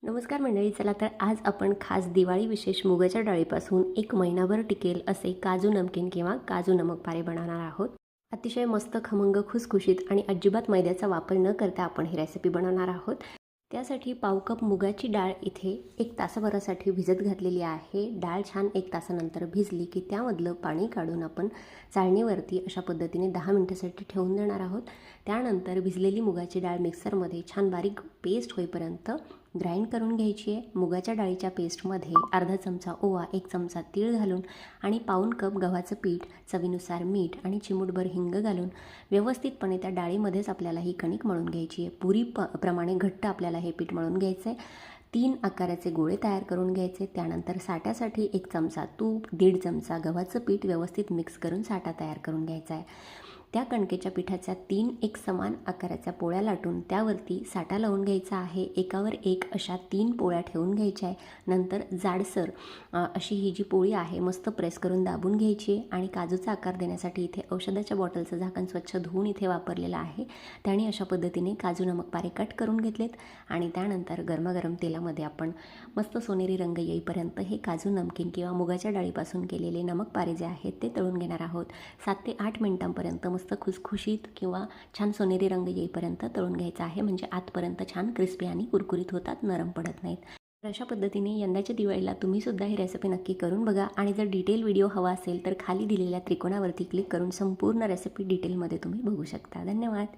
नमस्कार मंडळी, चला तर आज आपण खास दिवाळी विशेष मुगाच्या डाळीपासून 1 महिनाभर टिकेल असे काजू नमकीन किंवा काजू नमक पारे बनवणार आहोत। अतिशय मस्त खमंग खुसखुशीत आणि अजिबात मैद्याचा वापर न करता आपण ही रेसिपी बनवणार आहोत। त्यासाठी पाव कप मुगाची डाळ इथे 1 तासाभरासाठी भिजत घातलेली आहे। डाळ छान 1 तासानंतर भिजली की त्यामधलं पाणी काढून आपण चाळणीवरती अशा पद्धतीने 10 मिनिटांसाठी ठेवून देणार आहोत। त्यानंतर भिजलेली मुगाची डाळ मिक्सरमध्ये छान बारीक पेस्ट होईपर्यंत ग्राइंड करून घ्यायची आहे। मुगाच्या डाळीच्या पेस्टमध्ये अर्धा चमचा ओवा, 1 चमचा तीळ घालून आणि पाऊण कप गव्हाचं पीठ, चवीनुसार मीठ आणि चिमूटभर हिंग घालून व्यवस्थितपणे त्या डाळीमध्येच आपल्याला ही कणिक मळून घ्यायची आहे। पुरी प्रमाणे घट्ट आपल्याला हे पीठ मळून घ्यायचं आहे। 3 आकाराचे गोळे तयार करून घ्यायचे। त्यानंतर साठ्यासाठी 1 चमचा तूप, 1.5 चमचा गव्हाचं पीठ व्यवस्थित मिक्स करून साठा तयार करून घ्यायचा आहे। त्या कणकेच्या पिठाच्या 3 एकसमान आकाराच्या पोळ्या लाटून त्यावरती साठा लावून घ्यायचा आहे। एकावर एक अशा 3 पोळ्या ठेवून घ्यायच्या आहे। नंतर जाडसर अशी ही जी पोळी आहे मस्त प्रेस करून दाबून घ्यायची आहे आणि काजूचा आकार देण्यासाठी इथे औषधाच्या बॉटलचं झाकण स्वच्छ धुवून इथे वापरलेलं आहे। त्याने अशा पद्धतीने काजू नमक पारे कट करून घेतलेत आणि त्यानंतर गरमागरम तेलामध्ये आपण मस्त सोनेरी रंग येईपर्यंत हे काजू नमकीन किंवा मुगाच्या डाळीपासून केलेले नमक पारे जे आहेत ते तळून घेणार आहोत। 7 ते 8 मिनिटांपर्यंत मस्त खुसखुशीत किंवा छान सोनेरी रंग येईपर्यंत तळून घ्यायचा आहे, म्हणजे आतपर्यंत छान क्रिस्पी आणि कुरकुरीत होतात, नरम पडत नाहीत। तर अशा पद्धतीने यंदाच्या दिवाळीला तुम्ही सुद्धा ही रेसिपी नक्की करून बघा आणि जर डिटेल व्हिडिओ हवा असेल तर खाली दिलेल्या त्रिकोणावरती क्लिक करून संपूर्ण रेसिपी डिटेलमध्ये तुम्ही बघू शकता। धन्यवाद।